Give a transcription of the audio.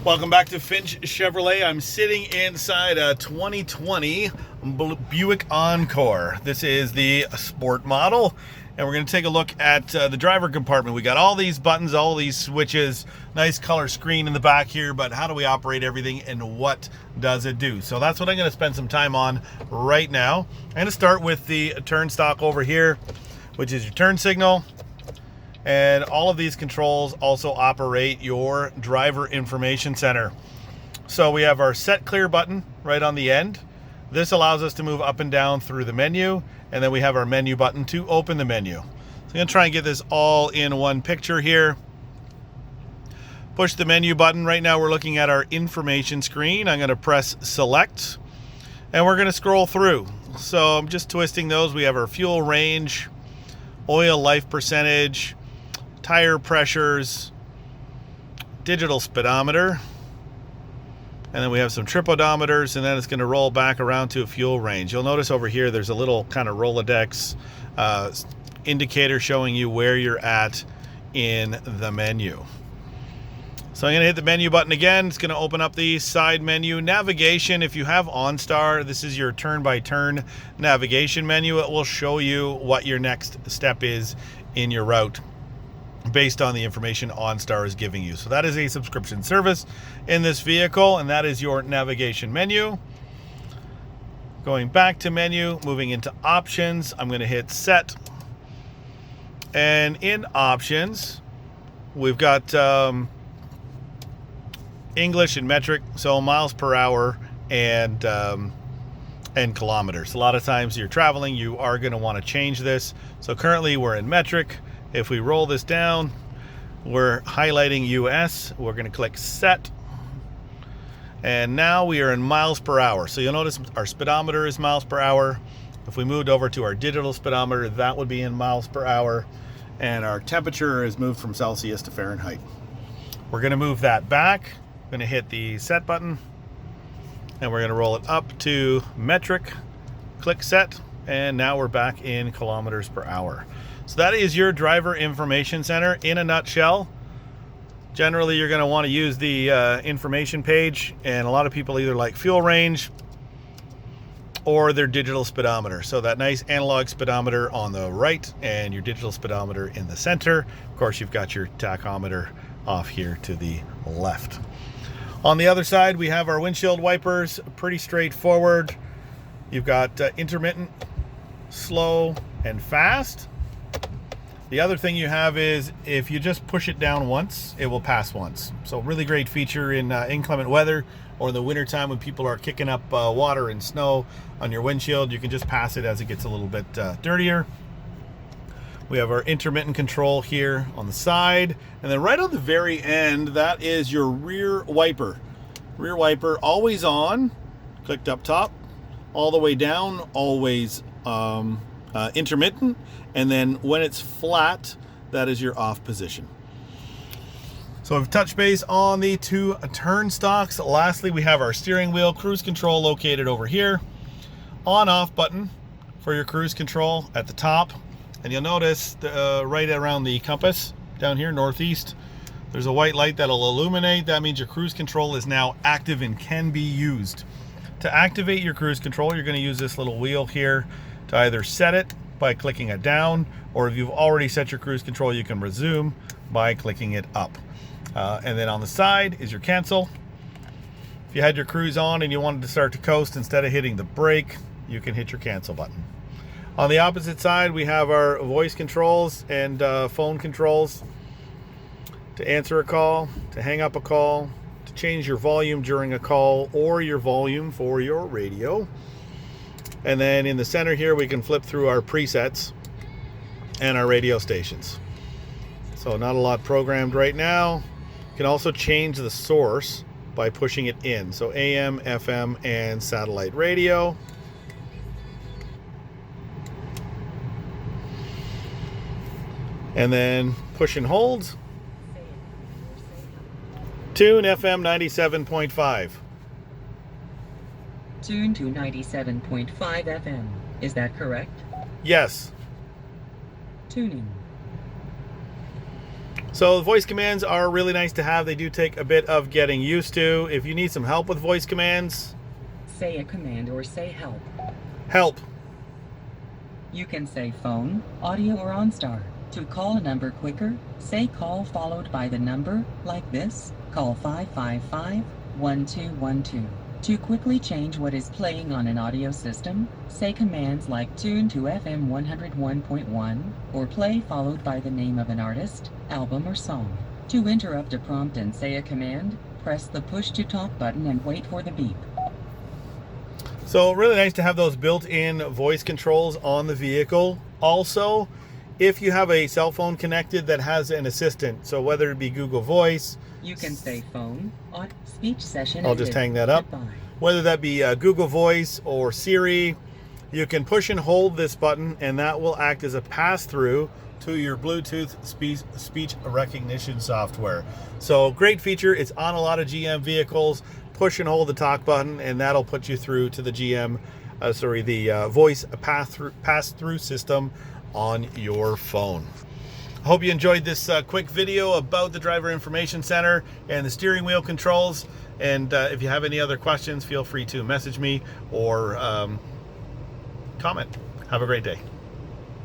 Welcome back to Finch Chevrolet. I'm sitting inside a 2020 Buick Encore. This is the sport model, and we're going to take a look at the driver compartment. We got all these buttons, all these switches, nice color screen in the back here, but how do we operate everything and what does it do? So that's what I'm going to spend some time on right now. I'm going to start with the turn stock over here, which is your turn signal. And all of these controls also operate your driver information center. So we have our set clear button right on the end. This allows us to move up and down through the menu. And then we have our menu button to open the menu. So I'm gonna try and get this all in one picture here. Push the menu button. Right now we're looking at our information screen. I'm gonna press select and we're gonna scroll through. So I'm just twisting those. We have our fuel range, oil life percentage, tire pressures, digital speedometer, and then we have some trip odometers, and then it's going to roll back around to a fuel range. You'll notice over here there's a little kind of Rolodex indicator showing you where you're at in the menu. So I'm going to hit the menu button again. It's going to open up the side menu. Navigation, if you have OnStar, this is your turn-by-turn navigation menu. It will show you what your next step is in your route based on the information OnStar is giving you. So that is a subscription service in this vehicle, and that is your navigation menu. Going back to menu, moving into options, I'm going to hit set. And in options, we've got English and metric, so miles per hour and kilometers. A lot of times you're traveling, you are going to want to change this. So currently we're in metric. If we roll this down, we're highlighting US. We're going to click set. And now we are in miles per hour. So you'll notice our speedometer is miles per hour. If we moved over to our digital speedometer, that would be in miles per hour. And our temperature is moved from Celsius to Fahrenheit. We're going to move that back. I'm going to hit the set button. And we're going to roll it up to metric. Click set. And now we're back in kilometers per hour. So that is your driver information center in a nutshell. Generally, you're going to want to use the information page, and a lot of people either like fuel range or their digital speedometer. So that nice analog speedometer on the right and your digital speedometer in the center. Of course, you've got your tachometer off here to the left. On the other side, we have our windshield wipers. Pretty straightforward. You've got intermittent, slow, and fast. The other thing you have is if you just push it down once, it will pass once. So really great feature in inclement weather or in the wintertime when people are kicking up water and snow on your windshield. You can just pass it as it gets a little bit dirtier. We have our intermittent control here on the side. And then right on the very end, that is your rear wiper. Rear wiper always on, clicked up top, all the way down, always intermittent, and then when it's flat, that is your off position. So we've touched base on the two turn stocks. Lastly, we have our steering wheel, cruise control located over here. On off button for your cruise control at the top. And you'll notice right around the compass down here, northeast, there's a white light that'll illuminate. That means your cruise control is now active and can be used. To activate your cruise control, you're going to use this little wheel here to either set it by clicking it down, or if you've already set your cruise control, you can resume by clicking it up. And then on the side is your cancel. If you had your cruise on and you wanted to start to coast, instead of hitting the brake, you can hit your cancel button. On the opposite side, we have our voice controls and phone controls to answer a call, to hang up a call, to change your volume during a call, or your volume for your radio. And then in the center here, we can flip through our presets and our radio stations. So not a lot programmed right now. You can also change the source by pushing it in. So AM, FM, and satellite radio. And then push and hold. Tune FM 97.5. Tune to 97.5 FM. Is that correct? Yes. Tuning. So the voice commands are really nice to have. They do take a bit of getting used to. If you need some help with voice commands, Say a command or say help. help. You can say phone, audio, or OnStar. To call a number quicker, say call followed by the number, like this, call 555-1212. To quickly change what is playing on an audio system, say commands like tune to FM 101.1, or play followed by the name of an artist, album, or song. To interrupt a prompt and say a command, press the push to talk button and wait for the beep. So really nice to have those built-in voice controls on the vehicle. Also, if you have a cell phone connected that has an assistant, so whether it be Google Voice, You can say phone, speech session. I'll just ended. hang that up. Goodbye. Whether that be Google Voice or Siri, you can push and hold this button and that will act as a pass-through to your Bluetooth speech recognition software. So great feature. It's on a lot of GM vehicles. Push and hold the talk button and that'll put you through to the the voice pass-through system on your phone. I hope you enjoyed this quick video about the Driver Information Center and the steering wheel controls. And if you have any other questions, feel free to message me or comment. Have a great day.